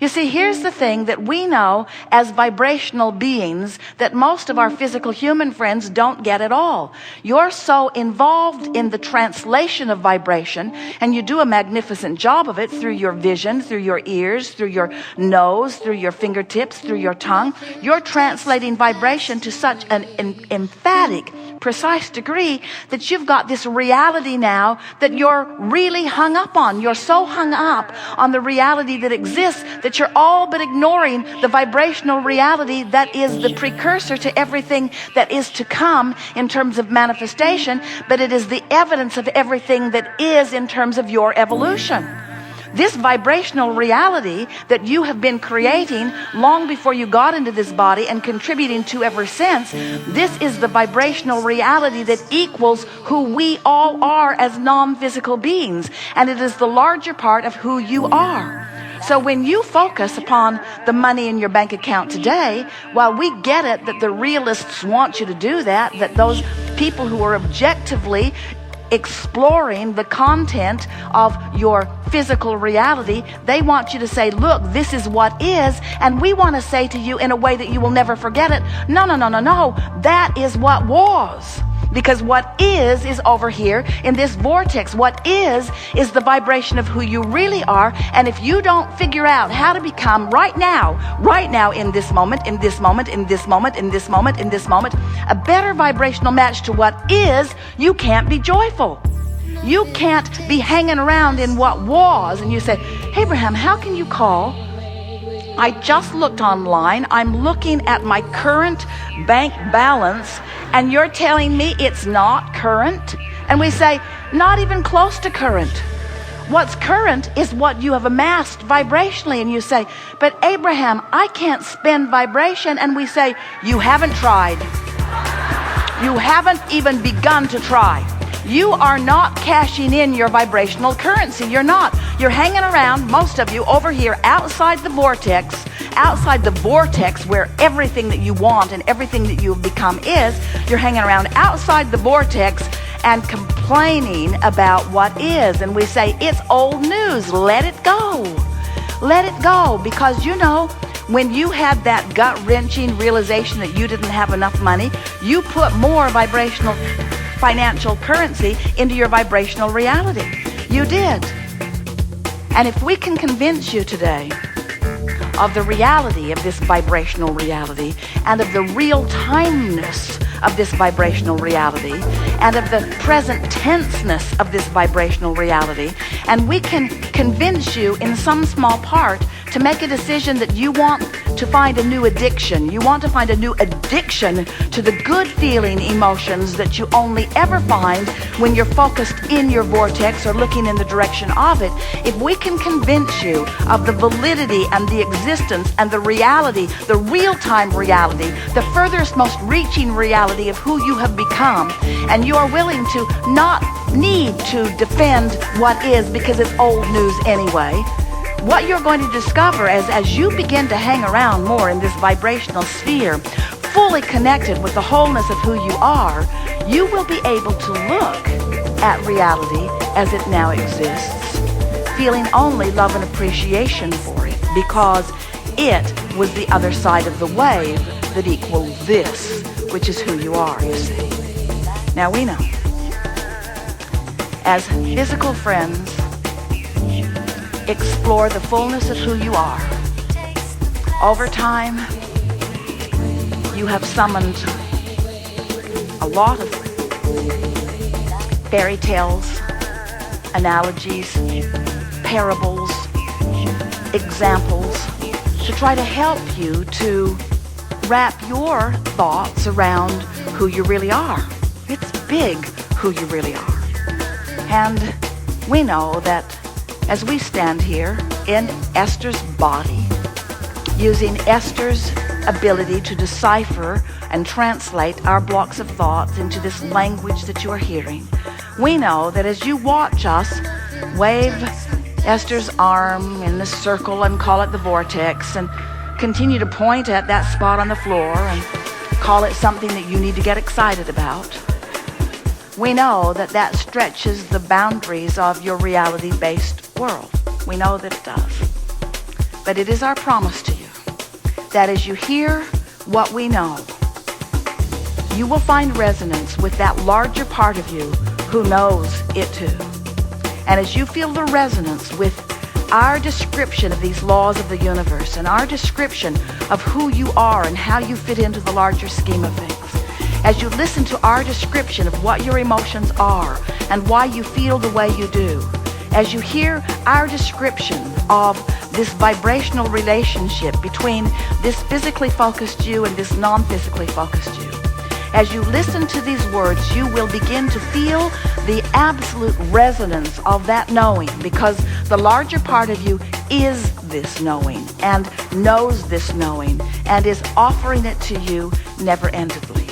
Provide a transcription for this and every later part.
You see, here's the thing that we know as vibrational beings that most of our physical human friends don't get at all. You're so involved in the translation of vibration, and you do a magnificent job of it through your vision, through your ears, through your nose, through your fingertips, through your tongue. You're translating vibration to such an emphatic, precise degree that you've got this reality now that you're really hung up on. You're so hung up on the reality that exists that you're all but ignoring the vibrational reality that is the precursor to everything that is to come in terms of manifestation, but it is the evidence of everything that is in terms of your evolution. This vibrational reality that you have been creating long before you got into this body and contributing to ever since, this is the vibrational reality that equals who we all are as non-physical beings, and it is the larger part of who you are. So when you focus upon the money in your bank account today, while we get it that the realists want you to do that, that those people who are objectively exploring the content of your physical reality, they want you to say, look, this is what is, and we want to say to you in a way that you will never forget it, no, that is what was. Because what is over here in this vortex. What is the vibration of who you really are. And if you don't figure out how to become right now, in this moment, a better vibrational match to what is, you can't be joyful. You can't be hanging around in what was. And you say, Abraham, how can you call? I just looked online. I'm looking at my current bank balance, and you're telling me it's not current? And we say, not even close to current. What's current is what you have amassed vibrationally. And you say, but Abraham, I can't spend vibration. And we say, you haven't tried. You haven't even begun to try. You are not cashing in your vibrational currency. You're not. You're hanging around, most of you, over here outside the vortex where everything that you want and everything that you have become is. You're hanging around outside the vortex and complaining about what is. And we say, it's old news. Let it go. Let it go. Because you know, when you had that gut-wrenching realization that you didn't have enough money, you put more vibrational financial currency into your vibrational reality. You did. And if we can convince you today of the reality of this vibrational reality and of the real-timeness of this vibrational reality and of the present tenseness of this vibrational reality, and we can convince you in some small part to make a decision that you want to find a new addiction. You want to find a new addiction to the good feeling emotions that you only ever find when you're focused in your vortex or looking in the direction of it. If we can convince you of the validity and the existence and the reality, the real-time reality, the furthest, most reaching reality of who you have become, and you are willing to not need to defend what is because it's old news anyway, what you're going to discover as you begin to hang around more in this vibrational sphere, fully connected with the wholeness of who you are, you will be able to look at reality as it now exists, feeling only love and appreciation for it, because it was the other side of the wave that equaled this, which is who you are, you see. Now we know, as physical friends, explore the fullness of who you are. Over time, you have summoned a lot of fairy tales, analogies, parables, examples to try to help you to wrap your thoughts around who you really are. It's big who you really are. And we know that as we stand here in Esther's body, using Esther's ability to decipher and translate our blocks of thoughts into this language that you are hearing, we know that as you watch us wave Esther's arm in the circle and call it the vortex, and continue to point at that spot on the floor and call it something that you need to get excited about, we know that that stretches the boundaries of your reality-based world. We know that it does. But it is our promise to you that as you hear what we know, you will find resonance with that larger part of you who knows it too. And as you feel the resonance with our description of these laws of the universe and our description of who you are and how you fit into the larger scheme of things, as you listen to our description of what your emotions are and why you feel the way you do, as you hear our description of this vibrational relationship between this physically focused you and this non-physically focused you, as you listen to these words, you will begin to feel the absolute resonance of that knowing, because the larger part of you is this knowing and knows this knowing and is offering it to you never-endingly.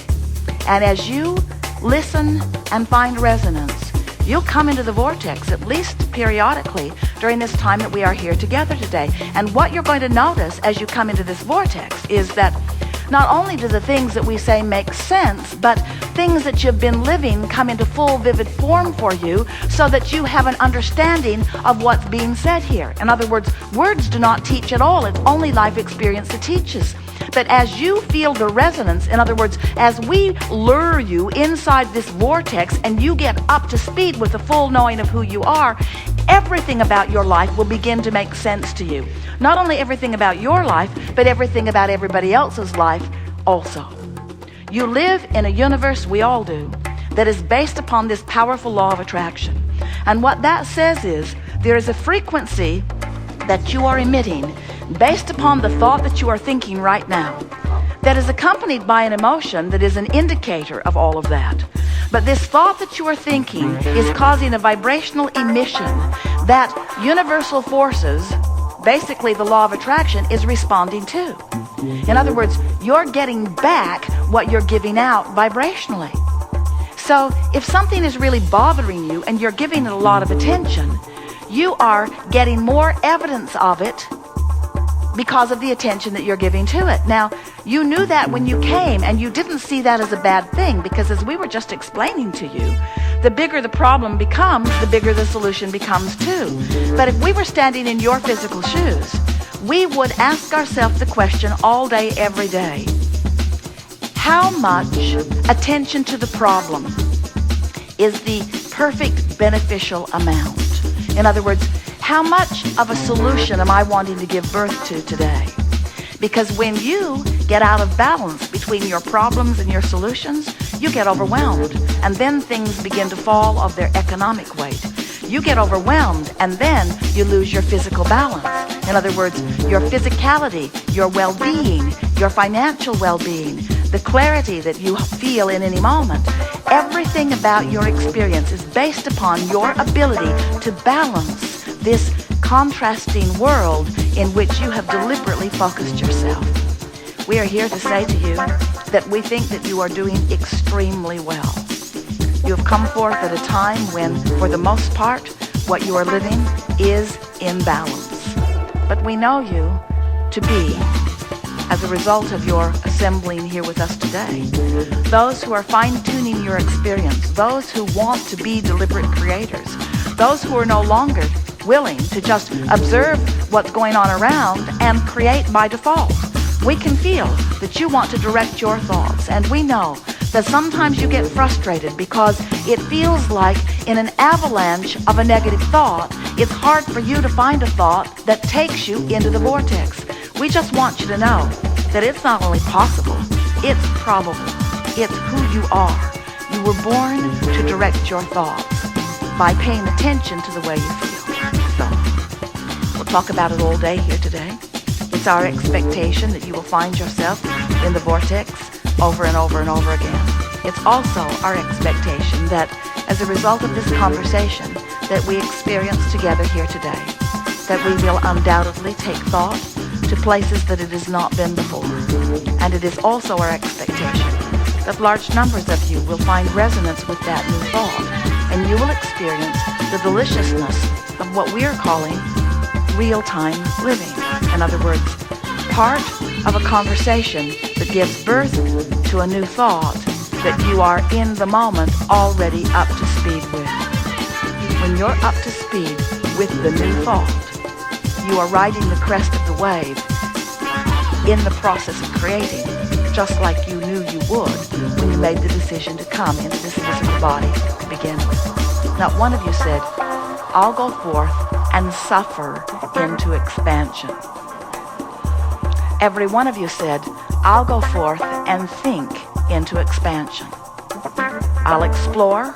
And as you listen and find resonance, you'll come into the vortex at least periodically during this time that we are here together today. And what you're going to notice as you come into this vortex is that not only do the things that we say make sense, but things that you've been living come into full, vivid form for you so that you have an understanding of what's being said here. In other words do not teach at all. It's only life experience that teaches. But as you feel the resonance, in other words, as we lure you inside this vortex and you get up to speed with the full knowing of who you are, everything about your life will begin to make sense to you. Not only everything about your life, but everything about everybody else's life also. You live in a universe, we all do, that is based upon this powerful law of attraction. And what that says is there is a frequency that you are emitting based upon the thought that you are thinking right now, that is accompanied by an emotion that is an indicator of all of that. But this thought that you are thinking is causing a vibrational emission that universal forces, basically the law of attraction, is responding to. In other words, you're getting back what you're giving out vibrationally. So if something is really bothering you and you're giving it a lot of attention, you are getting more evidence of it because of the attention that you're giving to it. Now, you knew that when you came, and you didn't see that as a bad thing, because as we were just explaining to you, the bigger the problem becomes, the bigger the solution becomes too. But if we were standing in your physical shoes, we would ask ourselves the question all day, every day: how much attention to the problem is the perfect beneficial amount? In other words, how much of a solution am I wanting to give birth to today? Because when you get out of balance between your problems and your solutions, you get overwhelmed, and then things begin to fall of their economic weight. You get overwhelmed, and then you lose your physical balance. In other words, your physicality, your well-being, your financial well-being, the clarity that you feel in any moment. Everything about your experience is based upon your ability to balance this contrasting world in which you have deliberately focused yourself. We are here to say to you that we think that you are doing extremely well. You have come forth at a time when, for the most part, what you are living is in balance. But we know you to be, as a result of your assembling here with us today, those who are fine-tuning your experience, those who want to be deliberate creators, those who are no longer willing to just observe what's going on around and create by default. We can feel that you want to direct your thoughts, and we know that sometimes you get frustrated because it feels like in an avalanche of a negative thought, it's hard for you to find a thought that takes you into the vortex. We just want you to know that it's not only possible, it's probable. It's who you are. You were born to direct your thoughts by paying attention to the way you feel. So, we'll talk about it all day here today. It's our expectation that you will find yourself in the vortex over and over and over again. It's also our expectation that as a result of this conversation that we experience together here today, that we will undoubtedly take thought to places that it has not been before. And it is also our expectation that large numbers of you will find resonance with that new thought, and you will experience the deliciousness of what we are calling real-time living. In other words, part of a conversation that gives birth to a new thought that you are in the moment already up to speed with. When you're up to speed with the new thought, You are riding the crest of the wave in the process of creating, just like you knew you would when you made the decision to come into this physical body to begin with. Not one of you said, I'll go forth and suffer into expansion. Every one of you said, I'll go forth and think into expansion. I'll explore,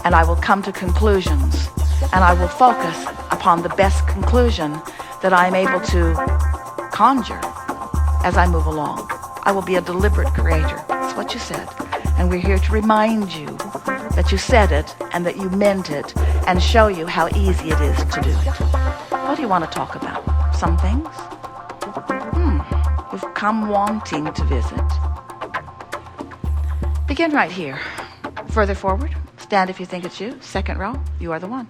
and I will come to conclusions, and I will focus upon the best conclusion that I'm able to conjure as I move along. I will be a deliberate creator. That's what you said. And we're here to remind you that you said it and that you meant it and show you how easy it is to do it. What do you want to talk about? Some things? You've come wanting to visit. Begin right here. Further forward. Stand if you think it's you. Second row. You are the one.